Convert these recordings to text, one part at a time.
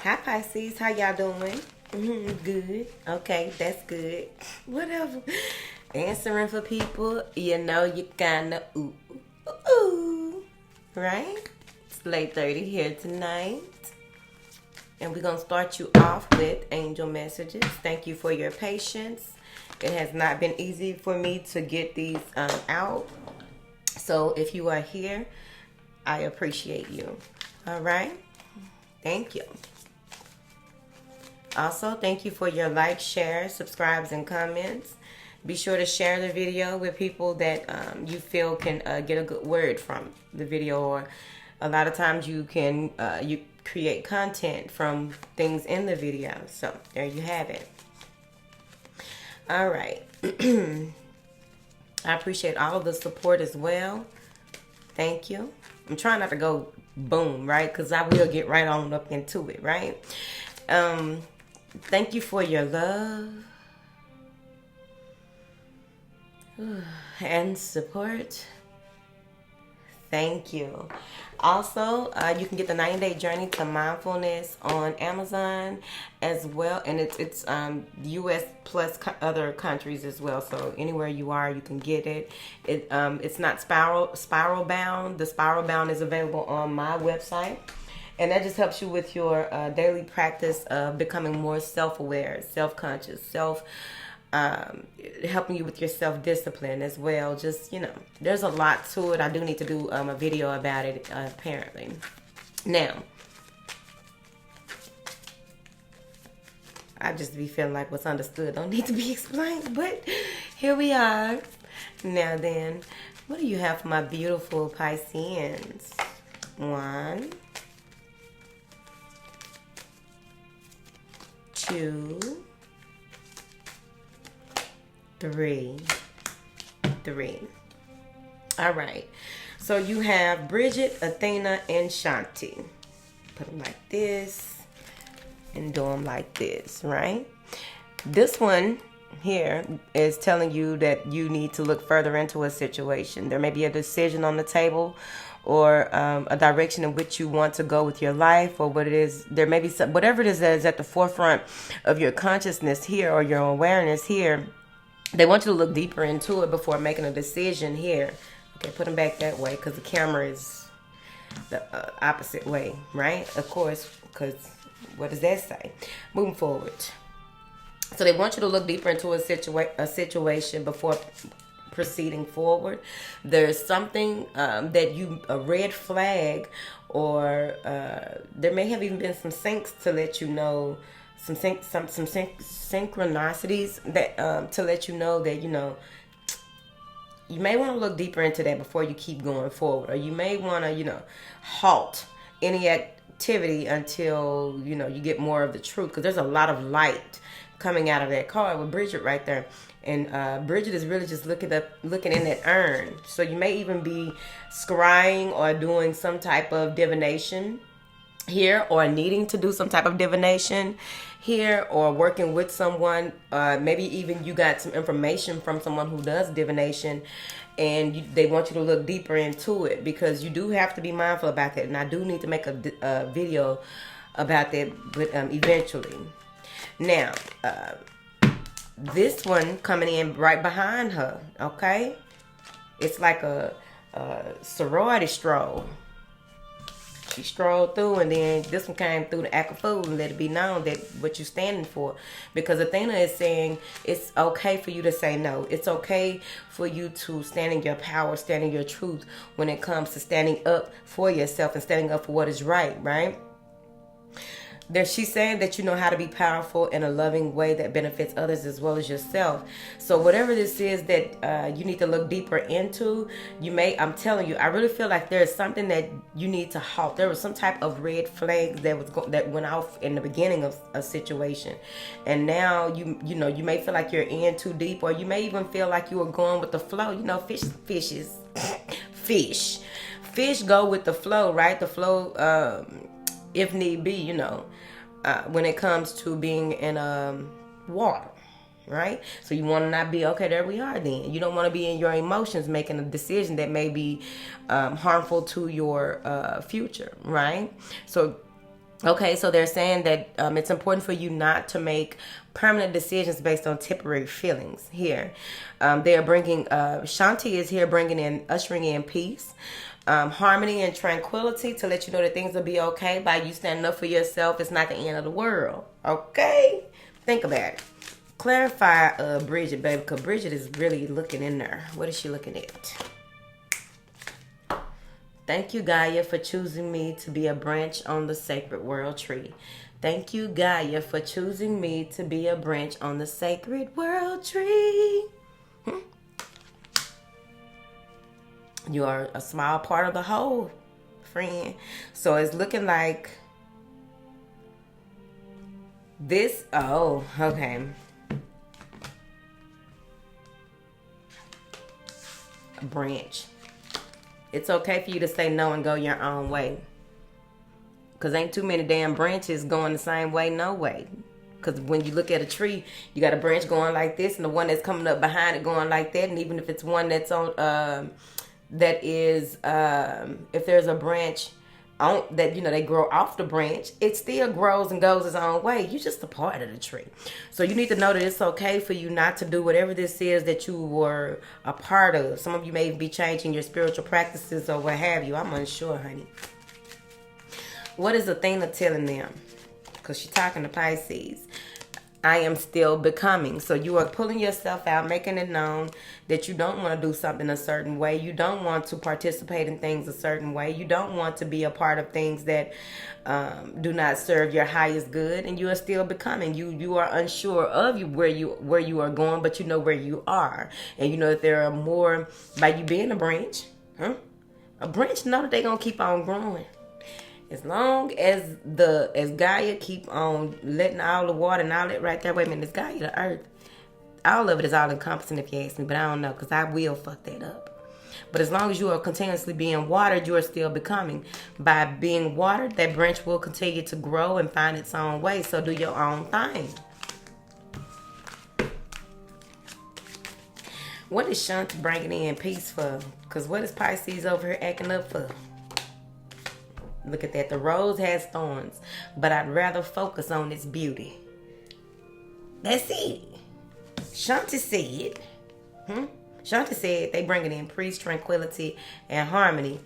Hi Pisces, how y'all doing? Good. Okay, that's good. Whatever. Answering for people, you know you kinda ooh. Right? It's late 30 here tonight. And we're gonna start you off with angel messages. Thank you for your patience. It has not been easy for me to get these out. So if you are here, I appreciate you. All right? Thank you. Also, thank you for your likes, shares, subscribes, and comments. Be sure to share the video with people that you feel can get a good word from the video. Or a lot of times you can you create content from things in the video. So there you have it. All right. I appreciate all of the support as well. Thank you. I'm trying not to go boom, right? Because I will get right on up into it, right? Thank you for your love and support. Thank you. Also, you can get the 90-day journey to mindfulness on Amazon as well, and it's U.S. plus other countries as well. So anywhere you are, you can get it. It's not spiral bound. The spiral bound is available on my website. And that just helps you with your daily practice of becoming more self-aware, self-conscious, helping you with your self-discipline as well. Just, there's a lot to it. I do need to do a video about it, apparently. Now, I just be feeling like what's understood don't need to be explained, but here we are. Now then, what do you have for my beautiful Pisceans? 1, 2, 3. All right. So you have Bridget, Athena, and Shanti. Put them like this and do them like this, right? This one here is telling you that you need to look further into a situation. There may be a decision on the table, or a direction in which you want to go with your life, or what it is. There may be whatever it is that is at the forefront of your consciousness here, or your awareness here. They want you to look deeper into it before making a decision here. Okay, put them back that way because the camera is the opposite way, right? Of course, because what does that say? Moving forward. So they want you to look deeper into a situation before proceeding forward. There's something a red flag, or there may have even been some syncs to let you know, some synchronicities that to let you know that you may want to look deeper into that before you keep going forward, or you may want to halt any activity until you get more of the truth, because there's a lot of light coming out of that card with Bridget right there. And Bridget is really just looking in that urn. So you may even be scrying or doing some type of divination here, or needing to do some type of divination here, or working with someone. Maybe even you got some information from someone who does divination, and they want you to look deeper into it, because you do have to be mindful about that. And I do need to make a video about that, but eventually. Now, this one coming in right behind her, okay? It's like a sorority stroll. She strolled through, and then this one came through to act a fool and let it be known that what you're standing for. Because Athena is saying it's okay for you to say no. It's okay for you to stand in your power, stand in your truth when it comes to standing up for yourself and standing up for what is right, right? She's saying that you know how to be powerful in a loving way that benefits others as well as yourself. So whatever this is that you need to look deeper into, I'm telling you, I really feel like there's something that you need to halt. There was some type of red flag that went off in the beginning of a situation, and now you may feel like you're in too deep, or you may even feel like you were going with the flow. Fish go with the flow, right? The flow. If need be, when it comes to being in water, right? So you want to not be, okay, there we are then. You don't want to be in your emotions making a decision that may be harmful to your future, right? So Okay, so they're saying that it's important for you not to make permanent decisions based on temporary feelings here. They are bringing, Shanti is here bringing in, ushering in peace, harmony, and tranquility to let you know that things will be okay by you standing up for yourself. It's not the end of the world. Okay? Think about it. Clarify Bridget, baby, because Bridget is really looking in there. What is she looking at? Thank you, Gaia, for choosing me to be a branch on the sacred world tree. Thank you, Gaia, for choosing me to be a branch on the sacred world tree. You are a small part of the whole, friend. So it's looking like this. Oh, okay. A branch. It's okay for you to say no and go your own way. Because ain't too many damn branches going the same way, no way. Because when you look at a tree, you got a branch going like this and the one that's coming up behind it going like that. And even if it's one that's on, if there's a branch on that, they grow off the branch, it still grows and goes its own way. You're just a part of the tree. So you need to know that it's okay for you not to do whatever this is that you were a part of. Some of you may be changing your spiritual practices or what have you. I'm unsure, honey. What is Athena telling them? Because she's talking to Pisces. I am still becoming. So you are pulling yourself out, making it known that you don't want to do something a certain way. You don't want to participate in things a certain way. You don't want to be a part of things that do not serve your highest good. And you are still becoming. You are unsure of where you are going, but you know where you are. And you know that there are more by you being a branch. A branch know that they're going to keep on growing. As long as Gaia keep on letting all the water and all that right there. Wait a minute, is Gaia the earth? All of it is all encompassing if you ask me, but I don't know because I will fuck that up. But as long as you are continuously being watered, you are still becoming. By being watered, that branch will continue to grow and find its own way. So do your own thing. What is Shanti bringing in peace for? Because what is Pisces over here acting up for? Look at that. The rose has thorns, but I'd rather focus on its beauty. That's it. Shanti said, Shanti said they bringing in peace, tranquility, and harmony.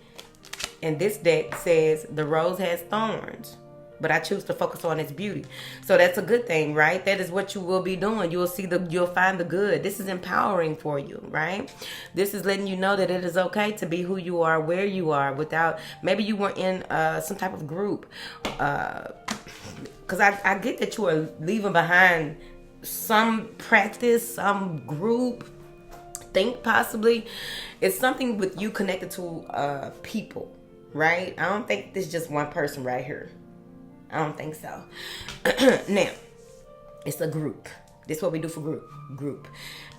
And this deck says the rose has thorns, but I choose to focus on its beauty. So that's a good thing, right? That is what you will be doing. You'll find the good. This is empowering for you, right? This is letting you know that it is okay to be who you are, where you are, without, maybe you were in some type of group. Because I get that you are leaving behind some practice, some group, think possibly. It's something with you connected to people, right? I don't think this is just one person right here. I don't think so. Now, it's a group. This is what we do for group.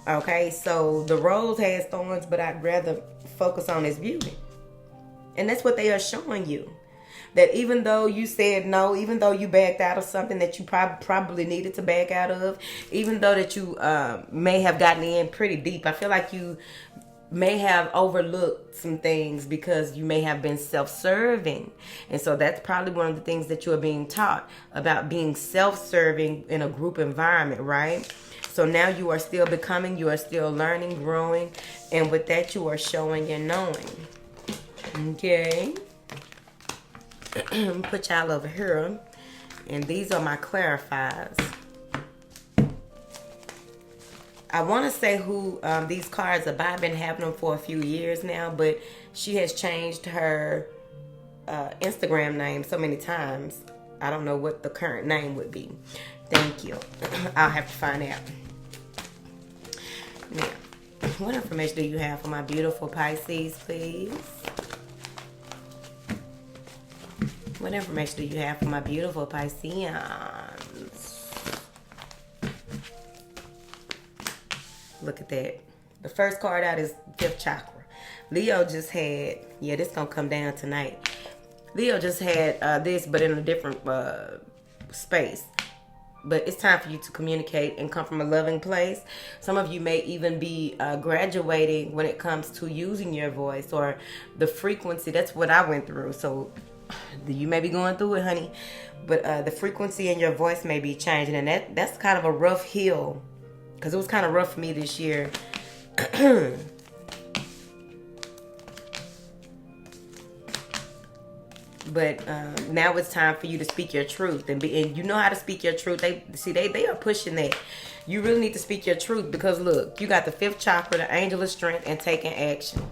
Okay, so the rose has thorns, but I'd rather focus on its beauty. And that's what they are showing you. That even though you said no, even though you backed out of something that you probably needed to back out of, even though that you may have gotten in pretty deep, I feel like you may have overlooked some things because you may have been self-serving. And so that's probably one of the things that you are being taught about being self-serving in a group environment, right? So now you are still becoming, you are still learning, growing, and with that you are showing and knowing. Okay. Put y'all over here. And these are my clarifiers. I want to say who these cards are by. I've been having them for a few years now, but she has changed her Instagram name so many times. I don't know what the current name would be. Thank you. I'll have to find out. Now, what information do you have for my beautiful Pisces, please? What information do you have for my beautiful Pisceans? Look at that. The first card out is fifth chakra. Leo just had, yeah, this gonna come down tonight. Leo just had this, but in a different space. But it's time for you to communicate and come from a loving place. Some of you may even be graduating when it comes to using your voice or the frequency. That's what I went through. So You may be going through it, honey, but the frequency in your voice may be changing, and that's kind of a rough hill, because it was kind of rough for me this year. But now it's time for you to speak your truth, and you know how to speak your truth. They are pushing that. You really need to speak your truth, because look, you got the 5th chakra, the angel of strength, and taking action.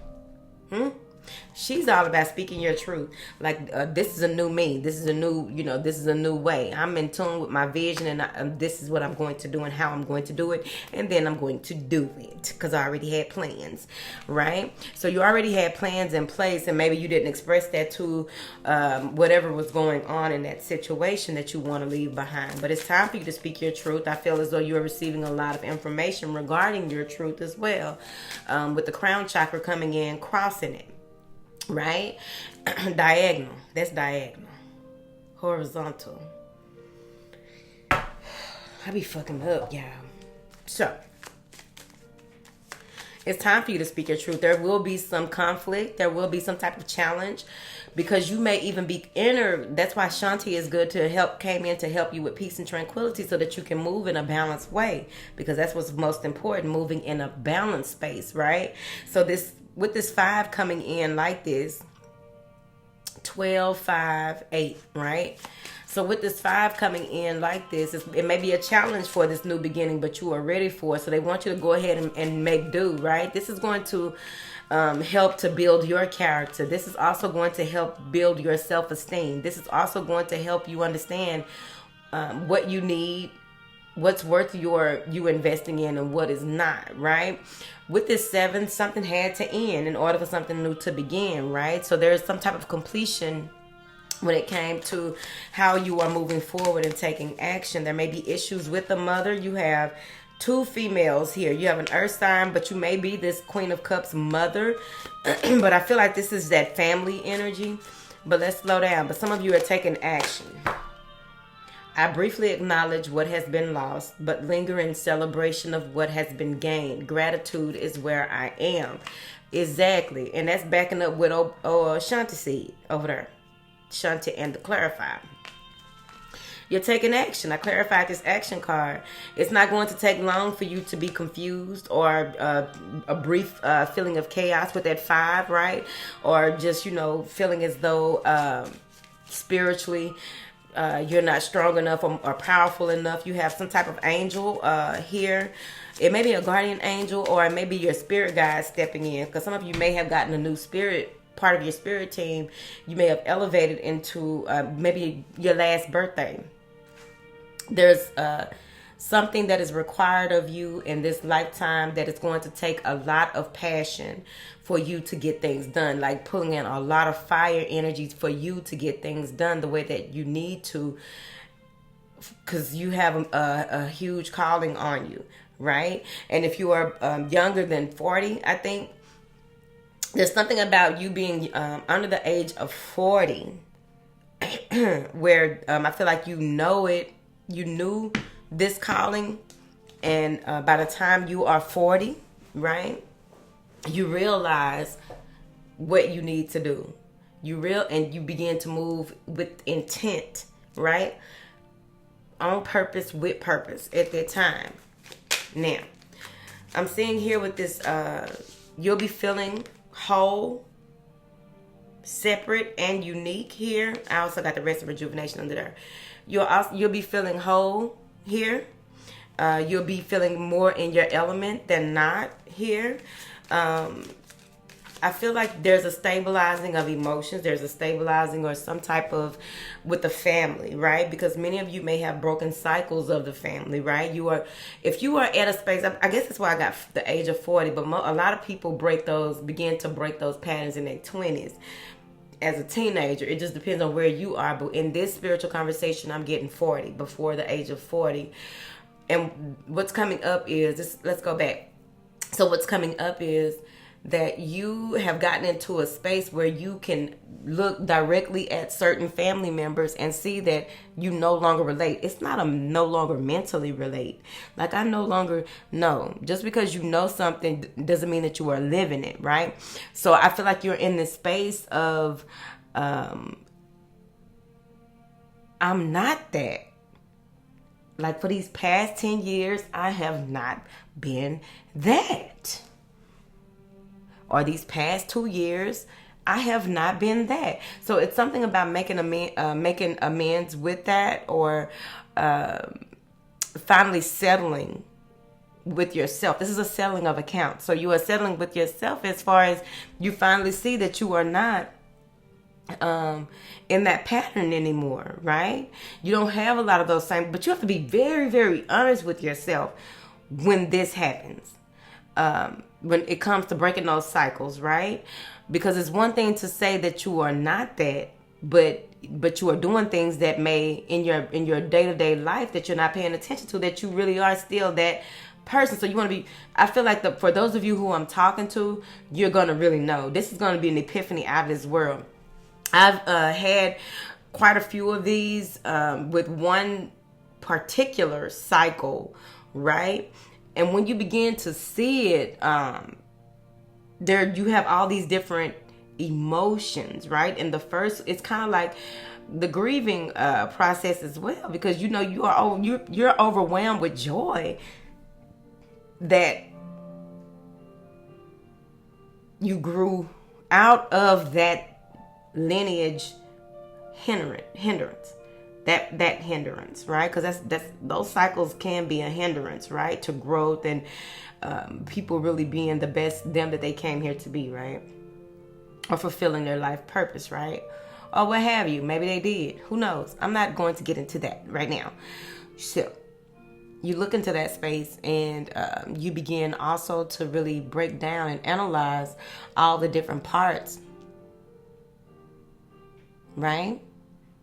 She's all about speaking your truth. Like, this is a new me. This is a new, this is a new way. I'm in tune with my vision, and this is what I'm going to do and how I'm going to do it. And then I'm going to do it, because I already had plans, right? So you already had plans in place, and maybe you didn't express that to whatever was going on in that situation that you want to leave behind. But it's time for you to speak your truth. I feel as though you're receiving a lot of information regarding your truth as well, with the crown chakra coming in, crossing it. Right? Diagonal. That's diagonal. Horizontal. I be fucking up, y'all. So, it's time for you to speak your truth. There will be some conflict. There will be some type of challenge, because you may even be inner. That's why Shanti is good came in to help you with peace and tranquility, so that you can move in a balanced way, because that's what's most important, moving in a balanced space, right? So with this 5 coming in like this, 12, 5, 8, right? So with this 5 coming in like this, it may be a challenge for this new beginning, but you are ready for it. So they want you to go ahead and make do, right? This is going to help to build your character. This is also going to help build your self-esteem. This is also going to help you understand what you need, what's worth you investing in, and what is not, right? With this 7, something had to end in order for something new to begin, right? So there's some type of completion when it came to how you are moving forward and taking action. There may be issues with the mother. You have 2 females here. You have an earth sign, but you may be this Queen of Cups mother. But I feel like this is that family energy. But let's slow down. But some of you are taking action. I briefly acknowledge what has been lost, but linger in celebration of what has been gained. Gratitude is where I am. Exactly. And that's backing up with Shanti seed over there. Shanti and the clarify. You're taking action. I clarified this action card. It's not going to take long for you to be confused, or a brief feeling of chaos with that 5, right? Or just, feeling as though spiritually you're not strong enough or powerful enough. You have some type of angel here. It may be a guardian angel, or it may be your spirit guide stepping in, because some of you may have gotten a new spirit, part of your spirit team. You may have elevated into maybe your last birthday. There's something that is required of you in this lifetime that is going to take a lot of passion for you to get things done, like pulling in a lot of fire energies for you to get things done the way that you need to, because you have a huge calling on you, right? And if you are younger than 40, I think there's something about you being under the age of 40 where I feel like you knew this calling, and by the time you are 40, right, you realize what you need to do. And you begin to move with intent, right, on purpose, with purpose at that time. Now, I'm seeing here with this, you'll be feeling whole, separate, and unique here. I also got the rest of rejuvenation under there. You'll be feeling whole here. You'll be feeling more in your element than not here. I feel like there's a stabilizing of emotions. There's a stabilizing or some type of with the family, right? Because many of you may have broken cycles of the family, right? If you are at a space, I guess that's why I got the age of 40, but a lot of people begin to break those patterns in their 20s. As a teenager, it just depends on where you are. But in this spiritual conversation, I'm getting 40, before the age of 40. And what's coming up is, let's go back. So what's coming up is that you have gotten into a space where you can look directly at certain family members and see that you no longer relate. It's not no longer mentally relate. Like, I no longer know. Just because you know something doesn't mean that you are living it, right? So I feel like you're in this space of I'm not that. Like for these past 10 years, I have not been that. Or these past 2 years, I have not been that. So it's something about making amends with that, or finally settling with yourself. This is a settling of accounts. So you are settling with yourself as far as you finally see that you are not in that pattern anymore, right? You don't have a lot of those same, but you have to be very, very honest with yourself when this happens. When it comes to breaking those cycles, right? Because it's one thing to say that you are not that, but you are doing things that may in your day-to-day life that you're not paying attention to, that you really are still that person. So you want to be, I feel like for those of you who I'm talking to, you're going to really know. This is going to be an epiphany out of this world. I've had quite a few of these with one particular cycle, right? And when you begin to see it, there you have all these different emotions, right? And the first, it's kind of like the grieving process as well, because you know you're overwhelmed with joy that you grew out of that lineage hindrance, that hindrance, right? Because that's those cycles can be a hindrance, right, to growth and people really being the best them that they came here to be, right? Or fulfilling their life purpose, right? Or what have you. Maybe they did. Who knows? I'm not going to get into that right now. So you look into that space, and you begin also to really break down and analyze all the different parts, right?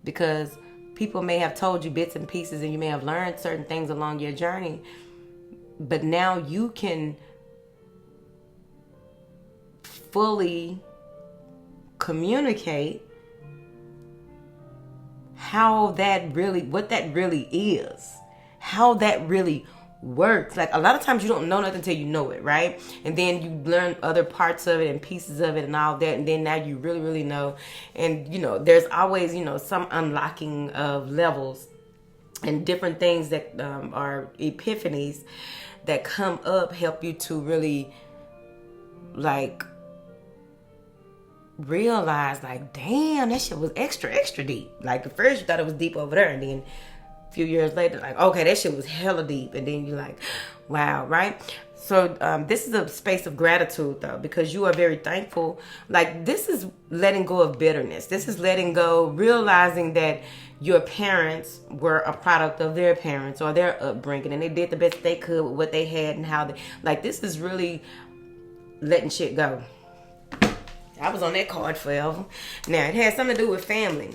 Because people may have told you bits and pieces, and you may have learned certain things along your journey, but now you can fully communicate what that really is, how that really works. Like a lot of times you don't know nothing until you know it, right? And then you learn other parts of it and pieces of it and all that, and then now you really, really know. And there's always some unlocking of levels and different things that are epiphanies that come up, help you to really like realize, like, damn, that shit was extra deep. Like at first you thought it was deep over there, and then a few years later, like, okay, that shit was hella deep, and then you're like, wow, right? So this is a space of gratitude, though, because you are very thankful. Like, this is letting go of bitterness. This is letting go, realizing that your parents were a product of their parents or their upbringing, and they did the best they could with what they had and how they, like, this is really letting shit go. I was on that card forever. Now, it has something to do with family.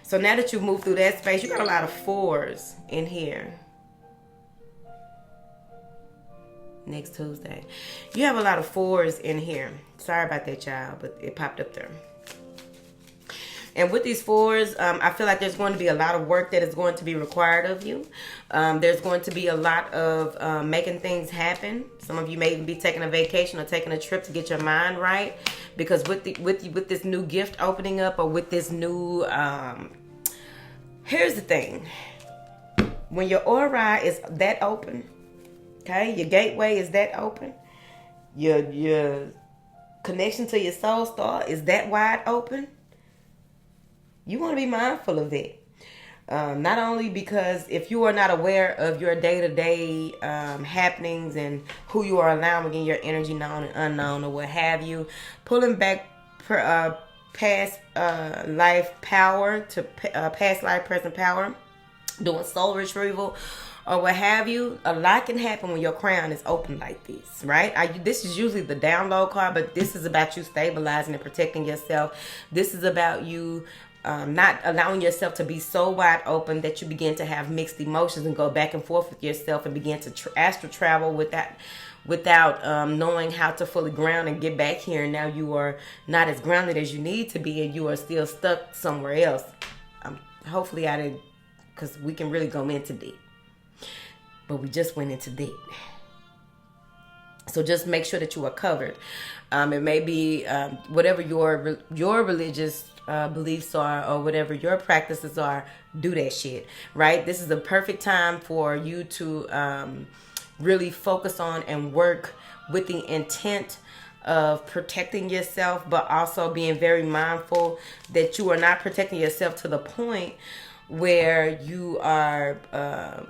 So now that you've moved through that space, you got a lot of 4s in here. Next Tuesday. You have a lot of 4s in here. Sorry about that, child, but it popped up there. And with these 4s, I feel like there's going to be a lot of work that is going to be required of you. There's going to be a lot of making things happen. Some of you may even be taking a vacation or taking a trip to get your mind right. Because with this new gift opening up, or with this new... here's the thing. When your aura is that open, okay, your gateway is that open, your connection to your soul star is that wide open, you want to be mindful of that. Not only because if you are not aware of your day-to-day happenings and who you are allowing in your energy, known and unknown, or what have you, pulling back past life power to past life present power, doing soul retrieval, or what have you, a lot can happen when your crown is open like this, right? This is usually the download card, but this is about you stabilizing and protecting yourself. This is about you not allowing yourself to be so wide open that you begin to have mixed emotions and go back and forth with yourself and begin to astral travel without knowing how to fully ground and get back here. And now you are not as grounded as you need to be, and you are still stuck somewhere else. Hopefully I didn't, because we can really go into deep. But we just went into deep. So just make sure that you are covered. It may be whatever your religious beliefs are, or whatever your practices are. Do that shit, right? This is the perfect time for you to really focus on and work with the intent of protecting yourself, but also being very mindful that you are not protecting yourself to the point where you are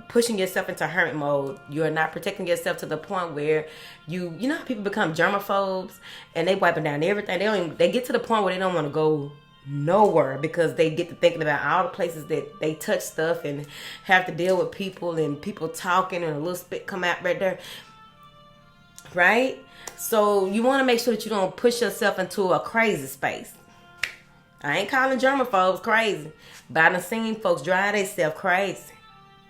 pushing yourself into hermit mode. You are not protecting yourself to the point where you know how people become germaphobes and they wiping down everything. They get to the point where they don't want to go nowhere because they get to thinking about all the places that they touch stuff and have to deal with people and people talking and a little spit come out right there, right? So you want to make sure that you don't push yourself into a crazy space. I ain't calling germaphobes crazy, but I done seen folks drive themselves crazy.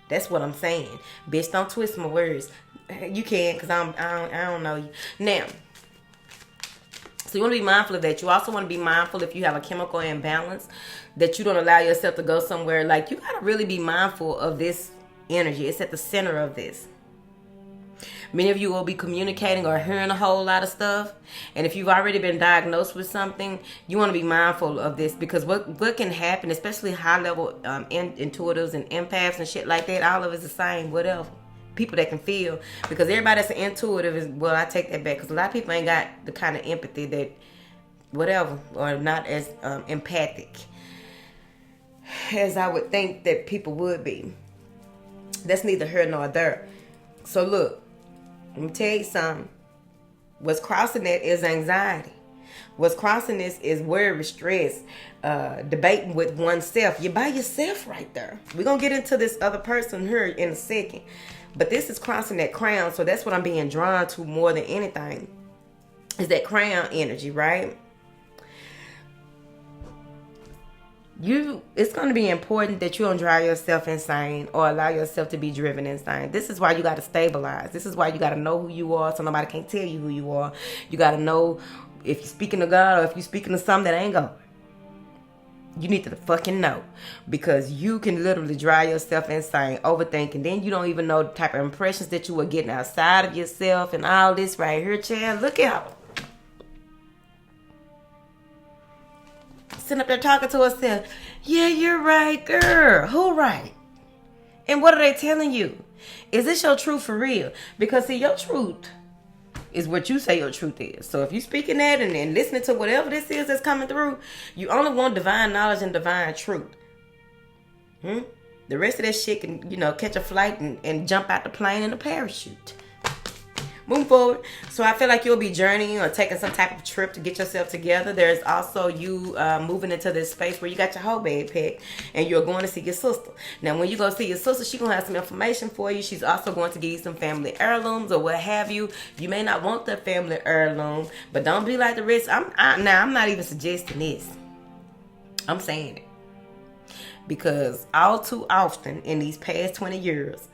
That's what I'm saying. Bitch, don't twist my words. You can, because I don't know you. Now, so you want to be mindful of that. You also want to be mindful if you have a chemical imbalance, that you don't allow yourself to go somewhere. Like, you got to really be mindful of this energy. It's at the center of this. Many of you will be communicating or hearing a whole lot of stuff. And if you've already been diagnosed with something, you want to be mindful of this, because what can happen, especially high-level intuitives and empaths and shit like that, all of it's the same, whatever. People that can feel. Because everybody that's an intuitive is, well, I take that back. Because a lot of people ain't got the kind of empathy that, whatever, or not as empathic as I would think that people would be. That's neither here nor there. So look. Let me tell you something. What's crossing that is anxiety. What's crossing this is worry, stress, debating with oneself. You're by yourself right there. We're going to get into this other person here in a second. But this is crossing that crown. So that's what I'm being drawn to more than anything. Is that crown energy, right? It's going to be important that you don't drive yourself insane or allow yourself to be driven insane. This is why you got to stabilize. This is why you got to know who you are, so nobody can't tell you who you are. You got to know if you're speaking to God or if you're speaking to something that ain't God. You need to fucking know, because you can literally drive yourself insane, overthinking. Then you don't even know the type of impressions that you were getting outside of yourself and all this right here, child. Look out. Sitting up there talking to herself. Yeah, you're right, girl. Who right? And what are they telling you? Is this your truth for real? Because see, your truth is what you say your truth is. So if you speaking that and listening to whatever this is that's coming through, you only want divine knowledge and divine truth. The rest of that shit can, catch a flight and jump out the plane in a parachute. Moving forward. So I feel like you'll be journeying or taking some type of trip to get yourself together. There's also you moving into this space where you got your whole bag packed and you're going to see your sister. Now, when you go see your sister, she's going to have some information for you. She's also going to give you some family heirlooms or what have you. You may not want the family heirloom, but don't be like the rest. I'm not even suggesting this. I'm saying it. Because all too often in these past 20 years,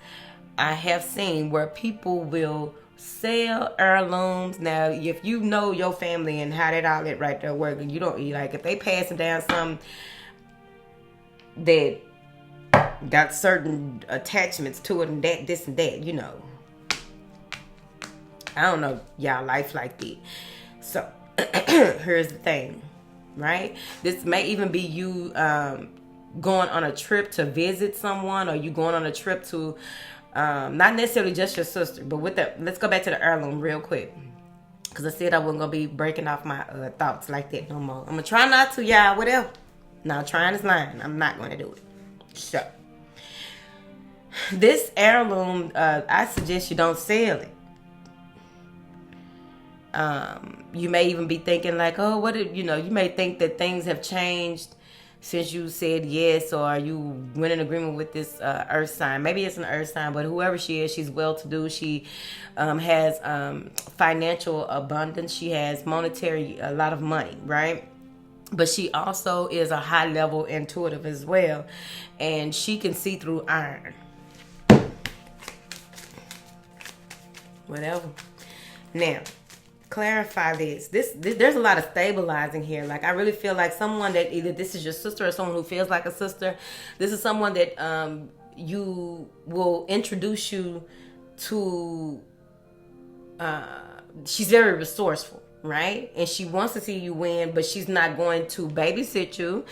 I have seen where people will sell heirlooms. Now, if you know your family and how that all that right there working, you don't like if they passing down something that got certain attachments to it and that, this and that, I don't know y'all life like that. So here's the thing, right? This may even be you going on a trip to visit someone, or you going on a trip to not necessarily just your sister, but let's go back to the heirloom real quick, because I said I wasn't gonna be breaking off my thoughts like that no more. I'm gonna try not to, y'all. Whatever. Now, trying is lying. I'm not gonna do it. So, this heirloom, I suggest you don't sell it. You may even be thinking like, oh, you may think that things have changed since you said yes, or you went in agreement with this earth sign. Maybe it's an earth sign, but whoever she is, she's well-to-do. She has financial abundance. She has a lot of money, right? But she also is a high-level intuitive as well, and she can see through iron. Whatever. Now, clarify this. There's a lot of stabilizing here. Like, I really feel like someone that either this is your sister or someone who feels like a sister. This is someone that you will introduce you to she's very resourceful, right? And she wants to see you win, but she's not going to babysit you.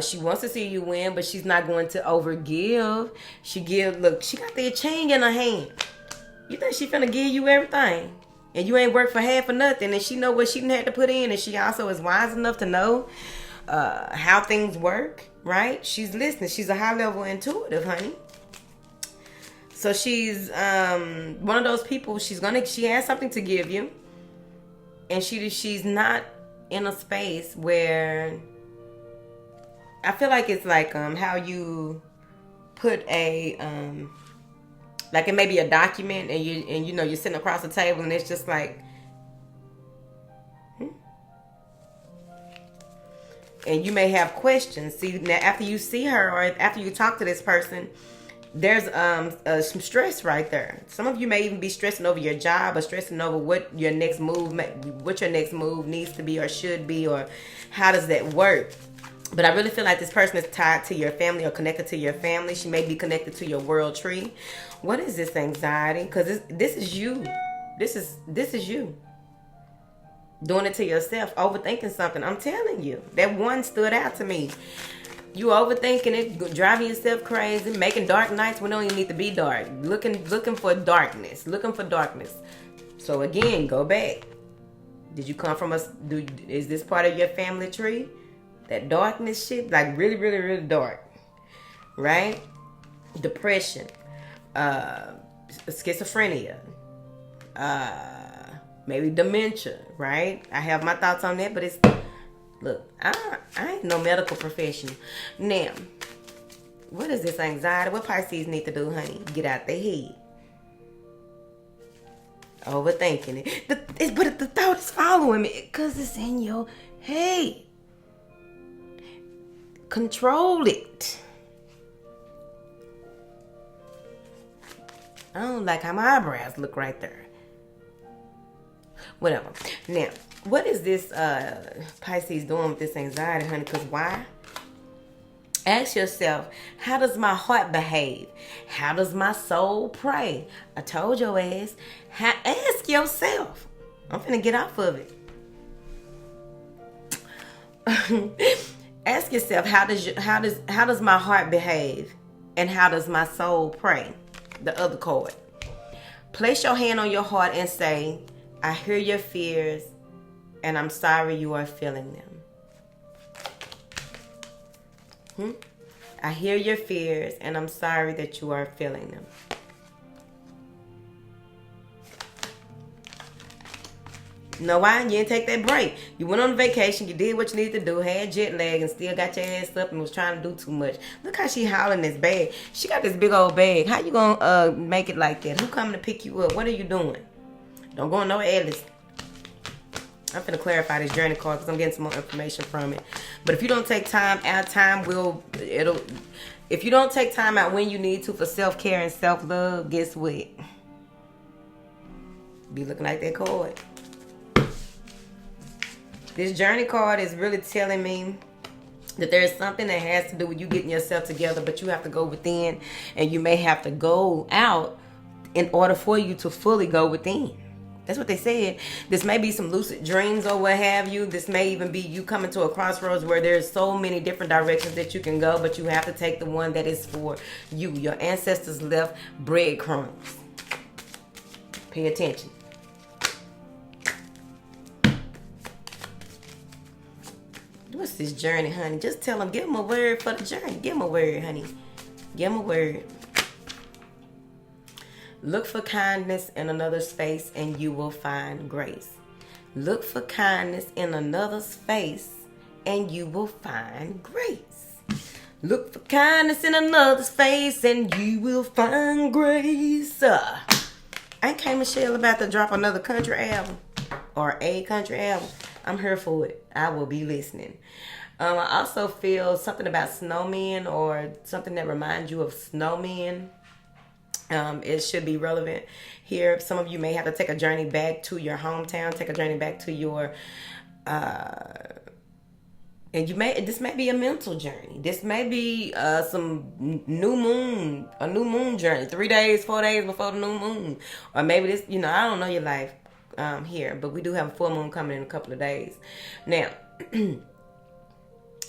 She wants to see you win, but she's not going to overgive. Look, she got the chain in her hand. You think she finna give you everything? And you ain't worked for half or nothing, and she know what she had to put in, and she also is wise enough to know how things work, right? She's listening. She's a high level intuitive, honey. So she's one of those people. She has something to give you, and she's not in a space where I feel like it's like how you put a like it may be a document, and you're sitting across the table, and it's just like and you may have questions. See, now after you see her or after you talk to this person, there's some stress right there. Some of you may even be stressing over your job or stressing over what your next move needs to be or should be, or how does that work. But I really feel like this person is tied to your family or connected to your family. She may be connected to your world tree. What is this anxiety? Because this is you. This is you. Doing it to yourself, overthinking something. I'm telling you. That one stood out to me. You overthinking it, driving yourself crazy, making dark nights when it don't even need to be dark. Looking for darkness. Looking for darkness. So again, go back. Did you come from is this part of your family tree? That darkness shit, like really, really, really dark, right? Depression, schizophrenia, maybe dementia, right? I have my thoughts on that, but it's, look, I ain't no medical professional. Now, what is this anxiety? What Pisces need to do, honey? Get out their head. Overthinking it. But the thought is following me because it's in your head. Control it. I don't like how my eyebrows look right there. Whatever. Now, what is this Pisces doing with this anxiety, honey? Because why? Ask yourself, how does my heart behave? How does my soul pray? I told your ass. Ask yourself. I'm finna get off of it. Ask yourself, how does my heart behave, and how does my soul pray? The other card. Place your hand on your heart and say, I hear your fears, and I'm sorry you are feeling them. I hear your fears, and I'm sorry that you are feeling them. You know why? You didn't take that break. You went on a vacation. You did what you needed to do. Had jet lag and still got your ass up and was trying to do too much. Look how she hauling this bag. She got this big old bag. How you gonna make it like that? Who coming to pick you up? What are you doing? Don't go on no Atlas. I'm finna clarify this journey card because I'm getting some more information from it. But if you don't take time out, if you don't take time out when you need to for self-care and self-love, guess what? Be looking like that card. This journey card is really telling me that there is something that has to do with you getting yourself together, but you have to go within, and you may have to go out in order for you to fully go within. That's what they said. This may be some lucid dreams or what have you. This may even be you coming to a crossroads where there's so many different directions that you can go, but you have to take the one that is for you. Your ancestors left breadcrumbs. Pay attention. What's this journey, honey? Just tell them, give them a word for the journey. Give them a word, honey. Give them a word. Look for kindness in another's face and you will find grace. Look for kindness in another's face and you will find grace. Look for kindness in another's face and you will find grace. Ain't K Michelle about to drop another country album or a country album? I'm here for it. I will be listening. I also feel something about snowmen or something that reminds you of snowmen. It should be relevant here. Some of you may have to take a journey back to your hometown, take a journey back to your, and this may be a mental journey. This may be a new moon journey, 3 days, 4 days before the new moon. Or maybe this, I don't know your life. here, but we do have a full moon coming in a couple of days. Now,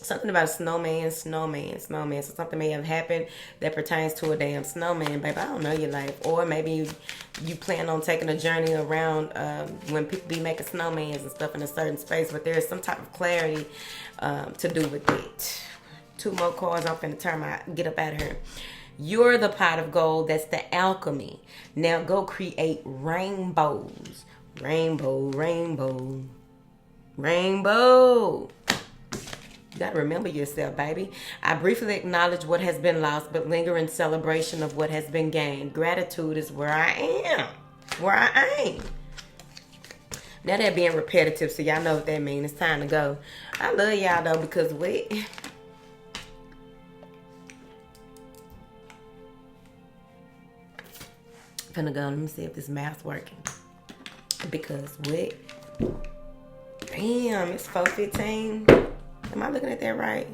something about a snowman. So something may have happened that pertains to a damn snowman, baby. I don't know your life. Or maybe you plan on taking a journey around when people be making snowmans and stuff in a certain space, but there is some type of clarity to do with it. 2 more cards. I'm finna turn my get up out of here. You're the pot of gold. That's the alchemy. Now go create rainbows. Rainbow. You gotta remember yourself, baby. I briefly acknowledge what has been lost, but linger in celebration of what has been gained. Gratitude is where I am. Now they're being repetitive, so y'all know what that means. It's time to go. I love y'all though, because finna go. Let me see if this math's working. Because damn, it's 4:15. Am I looking at that right?